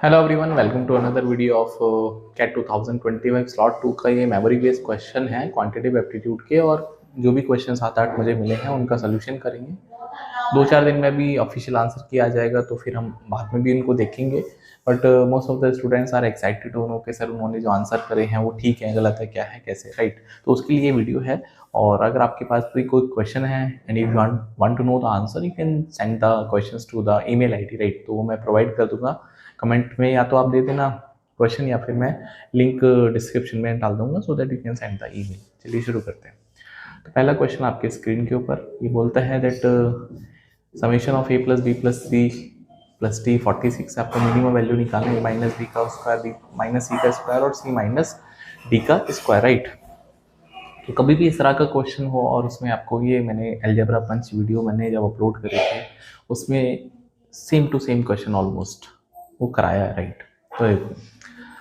Hello everyone, welcome to another video of CAT 2025 slot 2 का ये memory based question है quantitative aptitude के। और जो भी क्वेश्चन 7-8 मुझे मिले हैं उनका सोल्यूशन करेंगे। 2-4 दिन में भी ऑफिशियल आंसर किया जाएगा तो फिर हम बाद में भी इनको देखेंगे। But most of the students are excited to know कि सर उन्होंने जो आंसर करे हैं वो ठीक है, गलत है, क्या है, कैसे, राइट। तो उसके लिए वीडियो है। और अगर आपके पास कोई क्वेश्चन है and you want to know the answer, you can send the questions to the email ID, right. तो वो मैं प्रोवाइड कर दूंगा कमेंट में, या तो आप दे देना क्वेश्चन या फिर मैं लिंक डिस्क्रिप्शन में डाल दूंगा so that you can send the email. चलिए शुरू करते हैं। तो पहला क्वेश्चन आपके स्क्रीन के ऊपर ये बोलता है that summation of A plus B plus C plus T 46। आपको मिनिमम वैल्यू निकालना है, ए माइनस बी का स्क्वायर, बी माइनस सी का स्क्वायर और सी माइनस डी का स्क्वायर, राइट। तो कभी भी इस तरह का क्वेश्चन हो और उसमें आपको ये मैंने अलजेब्रा पंच वीडियो मैंने जब अपलोड करे थे उसमें same to same question almost वो कराया है, राइट। तो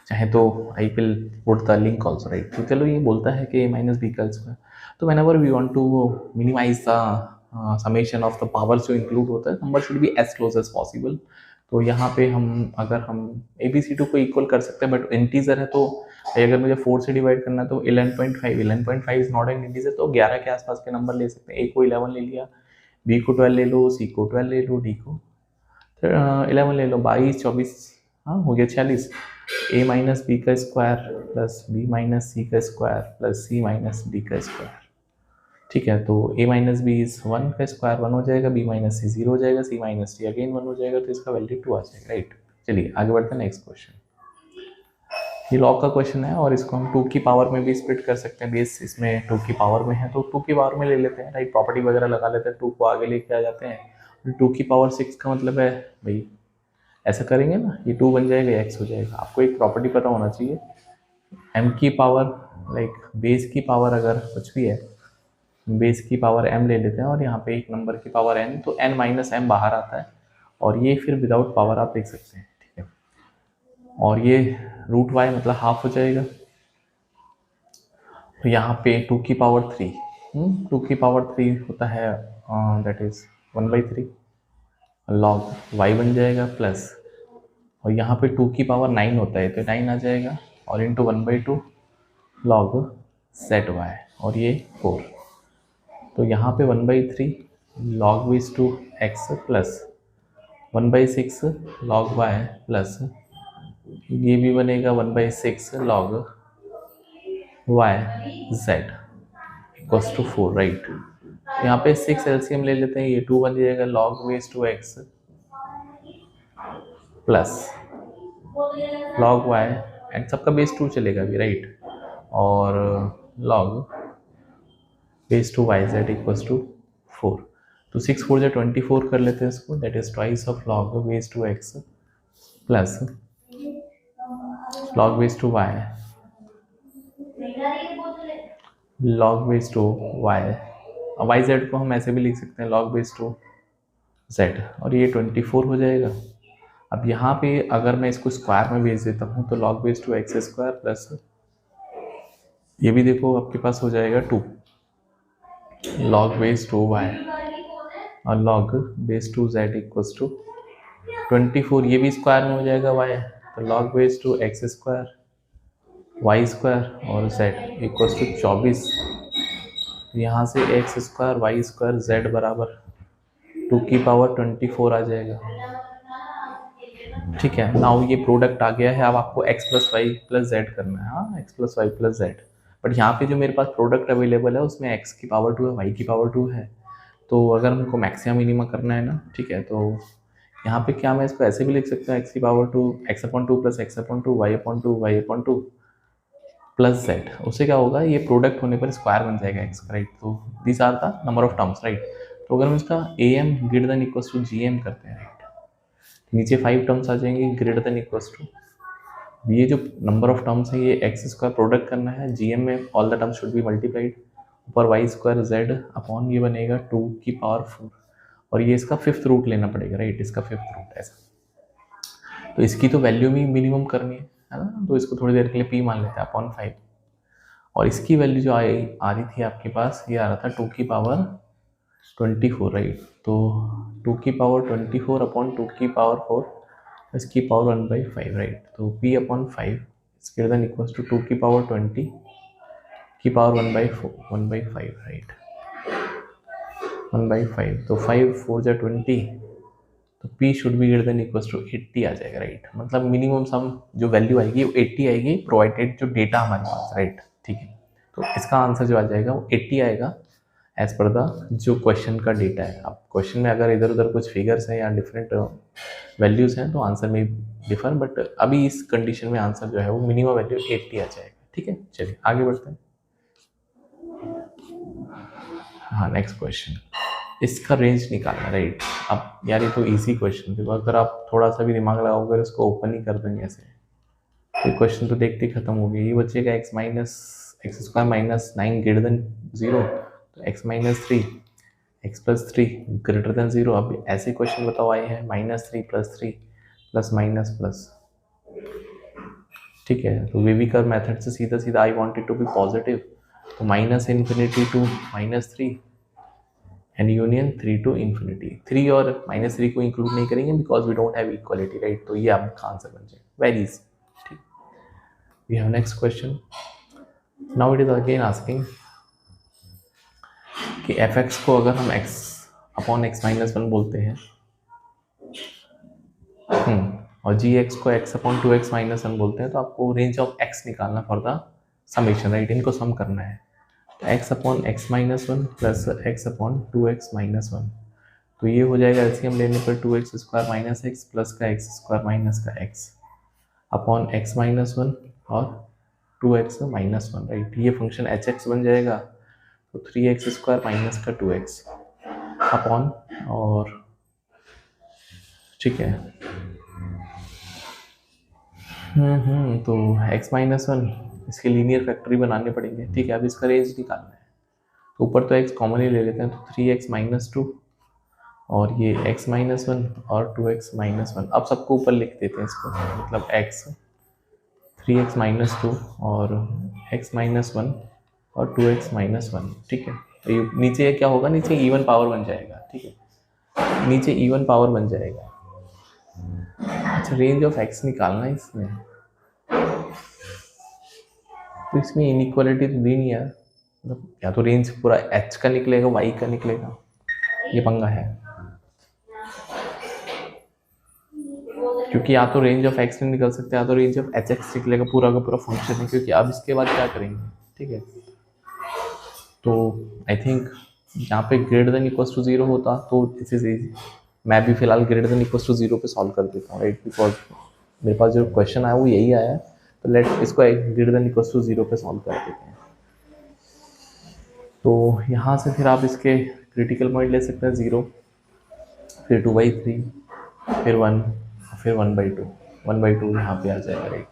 चाहे तो I will put the link also, right. तो चलो ये बोलता है कि माइनस बी का स्क्वायर। तो whenever we want to minimise the summation of the powers जो इंक्लूड होता है, number should be as close as possible. तो यहाँ पे हम ए बी सी टू को इक्वल कर सकते हैं, बट इंटीजर है तो अगर मुझे 4 से डिवाइड करना है तो 11.5 इज नॉट एन इंटीजर, तो 11 के आसपास के नंबर ले सकते हैं। ए को 11 ले लिया, बी को 12 ले लो, सी को 12 ले लो, डी को 11 ले लो, 22, 24, हाँ हो गया 46। ए माइनस बी का square plus B minus C का स्क्वायर प्लस सी माइनस डी का स्क्वायर, ठीक है। तो ए माइनस बी इज 1 का स्क्वायर 1 हो जाएगा, बी माइनस सी 0 हो जाएगा, सी माइनस डी अगेन 1 हो जाएगा, तो इसका वैल्यू 2 आ जाएगा, राइट। चलिए आगे बढ़ते हैं नेक्स्ट क्वेश्चन। ये लॉग का क्वेश्चन है और इसको हम 2 की पावर में भी स्प्लिट कर सकते हैं। बेस इसमें 2 की पावर में है तो 2 की पावर में ले लेते हैं, राइट। प्रॉपर्टी वगैरह लगा लेते हैं, 2 को आगे लेके आ जाते हैं। 2 की पावर 6 का मतलब है भाई ऐसा करेंगे ना, ये 2 बन जाएगा, x हो जाएगा। आपको एक प्रॉपर्टी पता होना चाहिए, m की पावर लाइक बेस की पावर अगर कुछ भी है, बेस की पावर m ले लेते हैं और यहाँ पे एक नंबर की पावर n, तो n माइनस m बाहर आता है और ये फिर विदाउट पावर आप देख सकते हैं, ठीक है। और ये रूट y मतलब हाफ हो जाएगा। तो यहाँ पे 2 की पावर 3, 2 की पावर 3 होता है दैट इज 1/3 लॉग y बन जाएगा प्लस, और यहाँ पे 2 की पावर 9 होता है तो 9 आ जाएगा और इंटू 1/2 लॉग सेट y, और ये 4। तो यहाँ पे 1/3 log base two x plus 1/6 log y plus ये भी बनेगा 1/6 log y z equals to 4, right. यहाँ पे 6 एलसीएम ले लेते हैं, ये 2 बन जाएगा log base two x plus log y and सबका बेस 2 चलेगा अभी, राइट। और log base two Y Z equals to 4। तो 6 4 24 कर लेते हैं इसको, that is twice of log base two x plus log base two y log base two y। Y Z को हम ऐसे भी लिख सकते हैं लॉग बेस टू z, और ये 24 हो जाएगा। अब यहाँ पे अगर मैं इसको स्क्वायर में भेज देता हूँ तो log base two X square plus ये भी देखो आपके पास हो जाएगा 2 लॉग बेस टू y और log base two z equals to 24, ये भी स्क्वायर में हो जाएगा y, तो log base two X square Y square और z इक्वल्स टू 24। यहाँ से X square Y square z बराबर 2 की पावर 24 आ जाएगा, ठीक है। नाउ ये प्रोडक्ट आ गया है, अब आपको x plus Y plus Z करना है, हाँ x plus Y plus Z. But यहाँ पे जो मेरे पास प्रोडक्ट अवेलेबल है उसमें x की पावर 2 है, y की पावर 2 है। तो अगर हमको मैक्सिमम मिनिमम करना है ना, ठीक है, तो यहाँ पे क्या मैं इसको ऐसे भी लिख सकता हूँ, x की power 2 x/2 plus x/2 y/2 y/2 plus Z. उससे क्या होगा, ये प्रोडक्ट होने पर स्क्वायर बन जाएगा x का, राइट। तो this are the number of terms, right. तो अगर हम इसका am greater than equals to gm करते हैं, राइट, नीचे 5 टर्म्स आ जाएंगे ग्रेटर देन इक्वल्स टू, ये जो नंबर ऑफ टर्म्स है ये एक्स स्क्वायर प्रोडक्ट करना है, जीएम में all the terms should be multiplied, ऊपर वाई स्क्वायर जेड अपॉन ये बनेगा 2 की पावर 4, और ये इसका 5th रूट लेना पड़ेगा, राइट, इसका 5th रूट ऐसा। तो इसकी तो वैल्यू भी मिनिमम करनी है ना, तो इसको थोड़ी देर के लिए पी मान लेते हैं अपॉन 5, और इसकी वैल्यू जो आ रही थी आपके पास, ये आ रहा था 2 की पावर 24, राइट। तो 2 की पावर 24 अपॉन 2 की पावर 4 इसकी पावर 1/5 राइट, तो p upon 5 is greater than equals to 2 की पावर 20 की पावर 1/5 राइट, 1/5, तो 5 4 जा 20, तो p should be greater than equals to 80 आ जाएगा राइट। मतलब मिनिमम सम जो वैल्यू आएगी वो 80 आएगी, प्रोवाइडेड जो डेटा हमारे पास राइट। ठीक है, तो इसका आंसर जो आ जाएगा वो 80 आएगा एज पर द जो क्वेश्चन का डेटा है। अब क्वेश्चन में अगर इधर उधर कुछ फिगर्स हैं या डिफरेंट वैल्यूज़ हैं तो आंसर में डिफर, बट अभी इस कंडीशन में आंसर जो है वो मिनिमम वैल्यू 80 आ जाएगा। ठीक है, चलिए आगे बढ़ते हैं। हाँ, नेक्स्ट क्वेश्चन, इसका रेंज निकालना राइट। अब यार ये तो इजी क्वेश्चन है, अगर आप थोड़ा सा भी दिमाग लगाओगे इसको ओपन ही कर देंगे ऐसे, तो क्वेश्चन तो देखते ही खत्म हो गया। ये बचेगा x square minus 9 greater than 0, तो x minus 3 x plus 3 greater than 0। अब ऐसे क्वेश्चन बताओ आए हैं -3 + 3 प्लस माइनस प्लस। ठीक है, तो वेवी कर्व मेथड से सीधा सीधा I wanted to be positive, तो -∞ to -3 and union 3 to infinity. 3 और -3 को इंक्लूड नहीं करेंगे because we don't have equality right, तो ये आपका आंसर बन जाएगा, वेरी इजी। ठीक, we have next question. Now it is again asking कि f(x) को अगर हम x अपॉन x माइनस 1 बोलते हैं और gx को x अपॉन 2x माइनस 1 बोलते हैं, तो आपको रेंज ऑफ x निकालना फॉर द समेशन राइट, इनको सम करना है। तो x upon x minus 1 plus x upon 2x minus 1, तो ये हो जाएगा एलसीएम लेने पर 2x square minus x plus का x स्क्वायर माइनस का x अपॉन x माइनस 1 और 2x माइनस 1 राइट। ये फंक्शन hx बन जाएगा, तो 3x स्क्वायर माइनस का 2x अपॉन, और ठीक है तो x माइनस 1 इसके लीनियर फैक्टरी बनाने पड़ेंगे। ठीक है, अब इसका रेंज निकालना है, तो ऊपर तो x कॉमन ही ले लेते हैं, तो 3x माइनस 2 और ये x माइनस 1 और 2x माइनस 1। अब सबको ऊपर लिख देते हैं इसको, मतलब x 3x माइनस 2 और x माइनस 1 और 2x माइनस 1। ठीक है, तो ये नीचे क्या होगा, नीचे इवन पावर बन जाएगा। ठीक है, नीचे इवन पावर बन जाएगा। अच्छा, रेंज ऑफ x निकालना है इसमें, तो इसमें इनइक्वालिटी तो दी नहीं यार, मतलब या तो रेंज पूरा h का निकलेगा y का निकलेगा, ये पंगा है। क्योंकि या तो रेंज ऑफ x नहीं निकल सकते या तो रेंज ऑफ hx निकलेगा, पूरा का पूरा फंक्शन है। क्योंकि अब इसके बाद क्या करेंगे, ठीक है, तो आई थिंक यहाँ पे ग्रेटर देन इक्वल्स टू 0 होता तो दिस इज इजी। मैं भी फिलहाल ग्रेटर देन इक्वल्स टू 0 पे सॉल्व कर देता हूँ राइट, बिकॉज मेरे पास जो क्वेश्चन आया वो यही आया है, तो लेट इसको ग्रेटर देन इक्वल्स टू 0 पे सॉल्व कर देते हैं। तो यहाँ से फिर आप इसके क्रिटिकल पॉइंट ले सकते हैं 0, फिर 2/3, फिर 1, फिर 1/2, 1/2 यहाँ पे आ जाएगा right,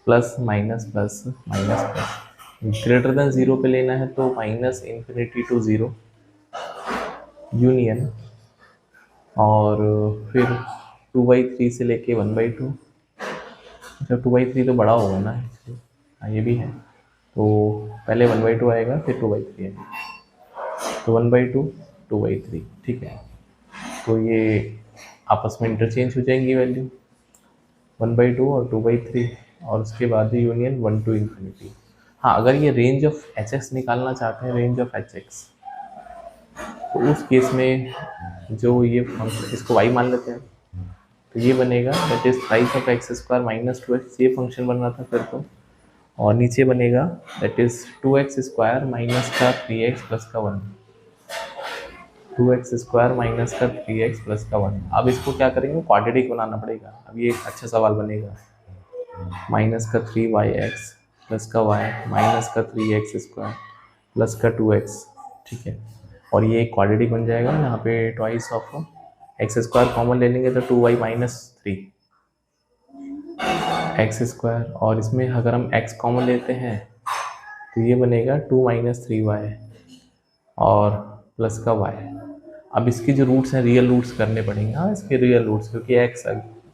plus minus plus minus plus. Greater than 0 पे लेना है तो -∞ टू 0 यूनियन, और फिर 2/3 से लेके 1/2। अच्छा, 2/3 तो बड़ा होगा ना, हाँ ये भी है, तो पहले 1/2 आएगा फिर 2/3 आएगा, तो 1/2 2/3। ठीक है, तो ये आपस में इंटरचेंज हो जाएंगी वैल्यू 1/2 और 2/3, और उसके बाद ही यूनियन 1 टू इन्फिनिटी। हाँ, अगर ये रेंज ऑफ hx निकालना चाहते हैं, रेंज ऑफ hx, तो उस केस में जो ये फंक्शन, इसको y मान लेते हैं, तो ये बनेगा that is price of x square minus 2x, ये फंक्शन बन रहा था फिर तो, और नीचे बनेगा that is 2x square minus का 3x प्लस का 1, 2x स्क्वायर माइनस का 3x प्लस का 1। अब इसको क्या करेंगे, क्वाड्रेटिक बनाना पड़ेगा। अब ये एक अच्छा सवाल बनेगा, माइनस का 3y(x) प्लस का y माइनस का 3x स्क्वायर प्लस का 2x। ठीक है, और ये एक क्वाड्रेटिक बन जाएगा, यहाँ पे twice of x square common ले लेंगे तो 2y माइनस 3 x स्क्वायर, और इसमें अगर हम x कॉमन लेते हैं तो ये बनेगा 2 माइनस 3y और प्लस का y। अब इसकी जो रूट्स हैं रियल रूट्स करने पड़ेंगे, हाँ इसके रियल रूट्स, क्योंकि x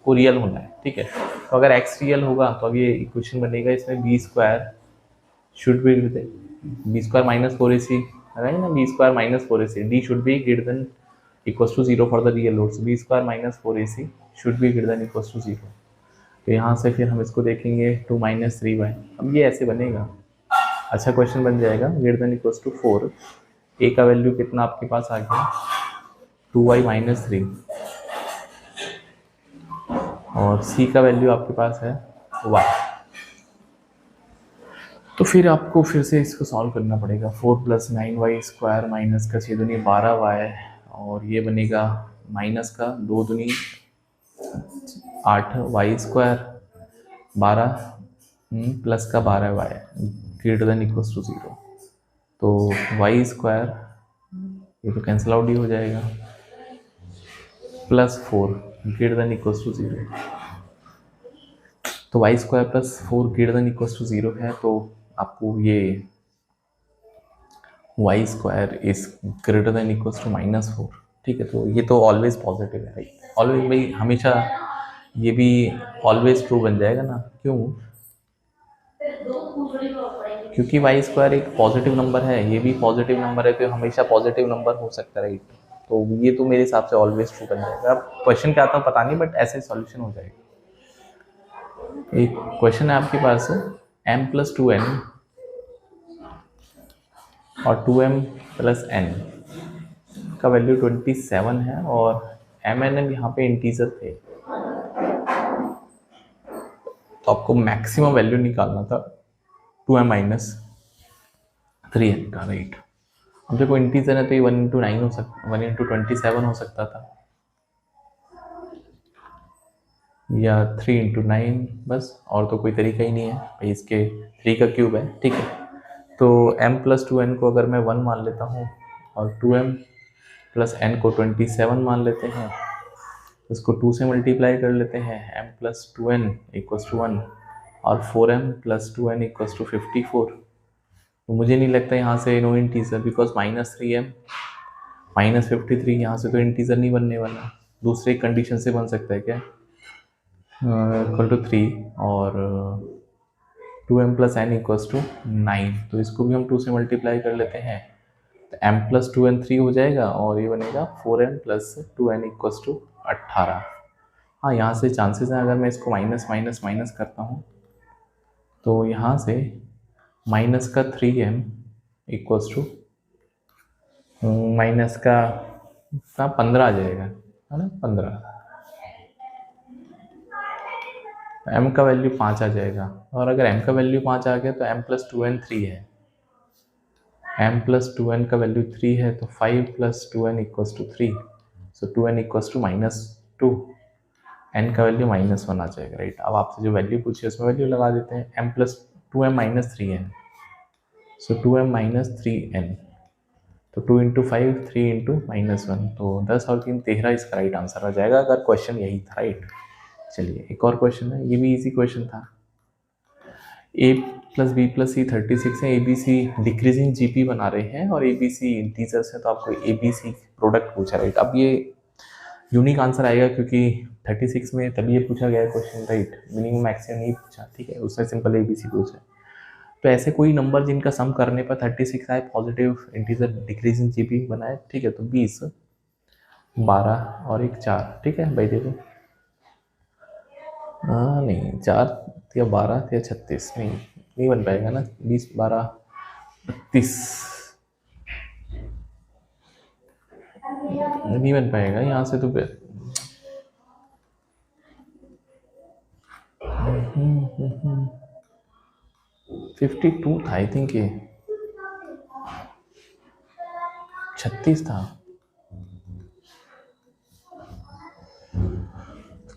को रियल होना है। ठीक है, तो अगर x रियल होगा तो अब ये इक्वेशन बनेगा, इसमें b square should be b square minus 4ac है ना, b square minus 4ac, d should be greater than equals to 0 for the real roots, b square minus 4ac should be greater than equal to 0। तो यहाँ से फिर हम इसको देखेंगे 2 - 3y। अब ये ऐसे बनेगा, अच्छा क्वेश्चन बन जाएगा, ग्रेटर देन इक्वल टू 4। ए का वैल्यू कितना आपके पास आ गया, 2y - 3, और सी का वैल्यू आपके पास है y। तो फिर आपको फिर से इसको सॉल्व करना पड़ेगा। 4 + 9y² माइनस का 6 दूनी 12y, और ये बनेगा माइनस का 2 दूनी 8y² 12 प्लस का 12y greater than equal to 0। तो y² ये तो कैंसिल आउट ही हो जाएगा, +4 ग्रेटर देन इक्वल टू 0। तो y² + 4 greater than equal to 0 है, तो आपको ये y² is greater than equal to -4। ठीक है, तो ये तो ऑलवेज पॉजिटिव है, राइट। ऑलवेज भाई हमेशा ये भी ऑलवेज ट्रू बन जाएगा ना, क्यों? क्योंकि y² एक पॉजिटिव नंबर है, ये भी पॉजिटिव नंबर है, तो हमेशा पॉजिटिव नंबर हो सकता है, राइट। तो ये तो मेरे हिसाब से ऑलवेज ट्रू बन जाएगा। अब क्वेश्चन क्या आता है पता नहीं, बट ऐसे सॉल्यूशन हो जाएगा। एक क्वेश्चन है आपके पास, m + 2n और 2m + n का वैल्यू 27 है, और m n यहाँ पे इंटीजर थे, तो आपको मैक्सिमम वैल्यू निकालना था 2m - 3n का, राइट। अब देखो इंटीजर है तो ये 1 × 9 हो सकता, 1 × 27 हो सकता था, या 3 × 9, बस, और तो कोई तरीका ही नहीं है भाई, इसके 3 का क्यूब है, ठीक है। तो m + 2n को अगर मैं 1 मान लेता हूँ, और 2m + n को 27 मान लेते हैं, इसको 2 से मल्टीप्लाई कर लेते हैं, m + 2n = 1, और 4m + 2n = 54। तो मुझे नहीं लगता यहाँ से नो इंटीजर, बिकॉज -3m -53 यहाँ से तो इंटीजर नहीं बनने वाला। दूसरे कंडीशन से बन सकता है क्या, = 3, और 2m + n = 9, तो इसको भी हम 2 से मल्टीप्लाई कर लेते हैं, तो m + 2n 3 हो जाएगा, और ये बनेगा 4m + 2n = 18। हाँ, यहाँ से चांसेस हैं, अगर मैं इसको माइनस माइनस माइनस करता हूँ, तो यहाँ से माइनस का 3m = माइनस का 15 आ जाएगा, है ना, 15। m का वैल्यू 5 आ जाएगा, और अगर m का वैल्यू 5 आ गया तो m + 2n 3 है, m + 2n का वैल्यू 3 है, तो 5 + 2n = 3, सो 2n = -2, n का वैल्यू -1 आ जाएगा, राइट। अब आपसे जो वैल्यू पूछी है उसमें वैल्यू लगा देते हैं, m + 2m - 3n, सो 2m - 3n, तो 2 × 5 3 × -1, तो 10 और 3 13 इसका राइट आंसर आ जाएगा, अगर क्वेश्चन यही था, राइट। चलिए एक और क्वेश्चन है, ये भी इजी क्वेश्चन था। a + b + c 36 है, A B C decreasing GP बना रहे हैं, और ए बी सी इंटीजर्स है, तो आपको ए बी सी प्रोडक्ट पूछा, राइट। अब ये यूनिक आंसर आएगा, क्योंकि 36 में तभी ये पूछा गया क्वेश्चन, राइट, मिनिमम मैक्सिमम नहीं पूछा, ठीक है, उसने सिंपल ए बी सी पूछा। तो ऐसे कोई नंबर जिनका सम करने पर 36 आए, पॉजिटिव इंटीजर डिक्रीजिंग जीपी बनाए, ठीक है, तो 20 12 और एक 4, ठीक है भाई, देखो नहीं 4 या 12 या 36 नहीं बन पाएगा ना, 20 12 32 नहीं बन पाएगा यहाँ से, तो 52 था आई थिंक, ये 36 था।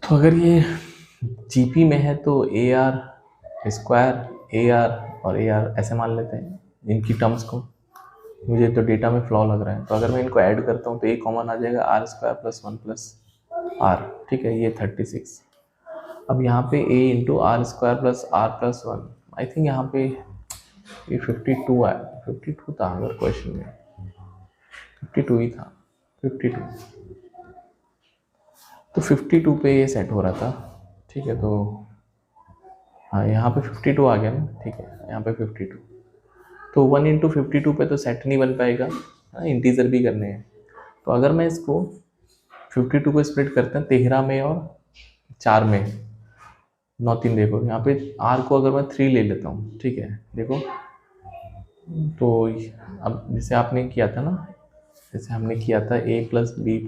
तो अगर ये जीपी में है तो AR² AR और AR ऐसे मान लेते हैं इनकी टर्म्स को, मुझे तो डेटा में फ्लॉ लग रहा है। तो अगर मैं इनको ऐड करता हूँ तो A कॉमन आ जाएगा, R² + 1 + R, ठीक है, ये 36। अब यहाँ पे A × R² + R + 1, I think यहाँ पे ये 52 आया, 52 था अगर क्वेश्चन में, 52 ही था, 52। तो 52 पे ये सेट हो रहा था, ठीक है। तो हाँ, यहाँ पे 52 आ गया ना, ठीक है, यहाँ पे 52। तो 1 × 52 पे तो सेट नहीं बन पाएगा, इंटीजर भी करने हैं। तो अगर मैं इसको 52 को स्प्लिट करते हैं 13 में और 4 में 9 3 देखो यहाँ पे r को अगर मैं 3 ले लेता हूँ, ठीक है, देखो तो अब जैसे आपने किया था ना, जैसे हमने किया था a + b +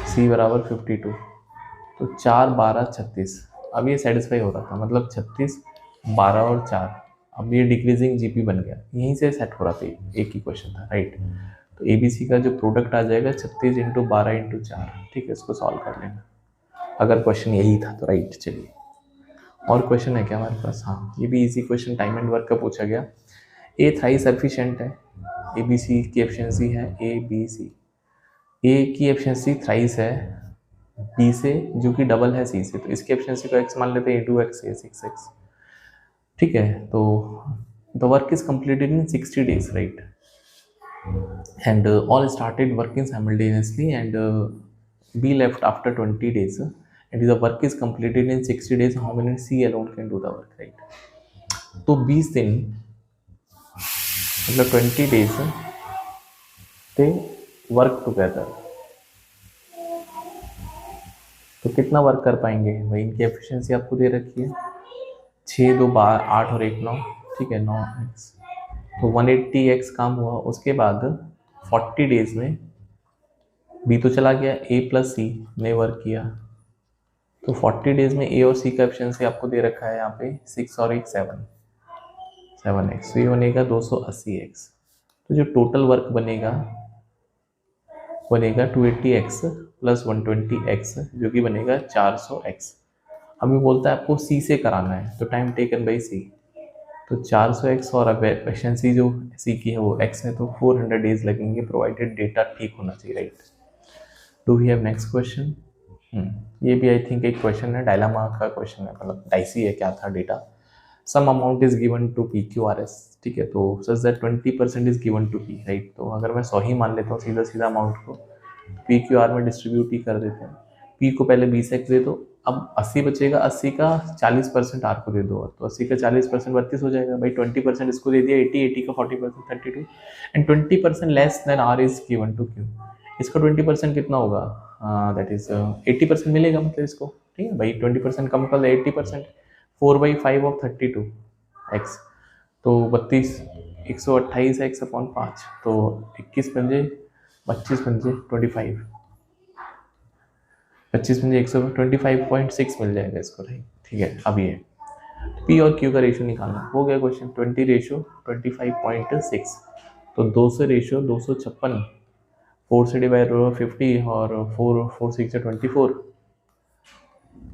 c बराबर 52, तो 4 12 36, अब ये सेटिस्फाई हो रहा था, मतलब 36 12 और 4, अब ये डिक्रीजिंग जीपी बन गया, यहीं से सेट हो रहा था, एक ही क्वेश्चन था, राइट। तो एबीसी का जो प्रोडक्ट आ जाएगा 36 × 12 × 4, ठीक है, इसको सॉल्व कर लेना अगर क्वेश्चन यही था तो, राइट। चलिए और क्वेश्चन है क्या हमारे पास? हाँ, ये भी easy question time and work का पूछा गया। ए थ्राइस एफिशिएंट है, ए बी सी की एफिशिएंसी है ए बी सी, ए की एफिशिएंसी थ्राइस है बी से, जो कि डबल है सी से, तो इसकी एफिशिएंसी को एक्स मान लेते हैं, A2x है 6x, ठीक है। तो the work is completed in 60 days, right, and all started working simultaneously and be left after 20 days, and the work is completed in 60 days, how many C alone can do the work, right? तो 20 दिन मतलब 20 days they work together, तो कितना work कर पाएंगे भाई? इनकी efficiency आपको दे रखी है 6 2 12 8 और 1 9, ठीक है, 9x, तो 180x काम हुआ। उसके बाद 40 days में B तो चला गया, A + C ने वर्क किया, तो 40 days में A और C का एफिशिएंसी आपको दे रखा है यहाँ पे 6 और 1 7x, तो ये बनेगा 280x, तो जो टोटल वर्क बनेगा 280x + 120x, जो कि बनेगा 400x। अभी बोलता है आपको C से कराना है, तो टाइम टेकन बाई C, तो 400x और अब एफिशिएंसी जो C की है वो x है, तो 400 days लगेंगे, प्रोवाइडेड डेटा ठीक होना चाहिए, right. Do we have next question? ये भी आई थिंक एक क्वेश्चन है, डायलामा का क्वेश्चन है, मतलब डाइसी है, क्या था data. Sum amount is given to PQRS, ठीक है, तो such that 20% is given to P, right. तो अगर मैं 100 ही मान लेता हूँ सीधा अमाउंट को, PQR में डिस्ट्रीब्यूट ही कर देते हैं, P को पहले 20x दे दो, अब 80 बचेगा, 80 का 40% R को दे दो, तो 80 का 40% 32 हो जाएगा भाई, 20% इसको दे दिया 80 का 40% 32, and 20% less than R is given to Q, इसका 20% कितना होगा? दैट इज 80% मिलेगा, मतलब इसको, ठीक है भाई, 20% कम कर 80%, 4/5 ऑफ 32x, तो 32 128x/5, तो 21 पंजे 25 पंजे 25, 25 पंजे 125.6 मिल जाएगा इसको, राइट, ठीक है। अब ये P और Q का रेशियो निकालना हो गया क्वेश्चन, 20:25.6, तो 2 से रेशियो 256, 4 से डिवाइड होगा 50, और 4 6 24,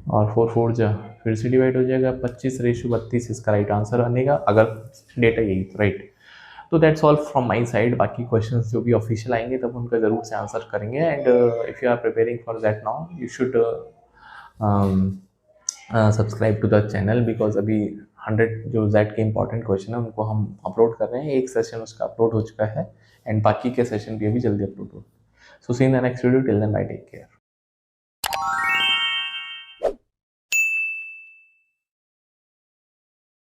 और 4 4 जा फिर से डिवाइड हो जाएगा 25:32, इसका राइट आंसर बनेगा, अगर डेटा यही तो, राइट। तो that's all from my side, बाकी क्वेश्चंस जो भी ऑफिशियल आएंगे तब उनका ज़रूर से आंसर करेंगे, and if you are preparing for that now you should subscribe to the channel, because अभी 100 जो Z के इंपॉर्टेंट क्वेश्चन है उनको हम अपलोड कर रहे हैं, एक सेशन उसका अपलोड हो चुका है, एंड बाकी के सेशन भी अभी जल्दी अपलोड हो। So see in the next video, till then bye, take care.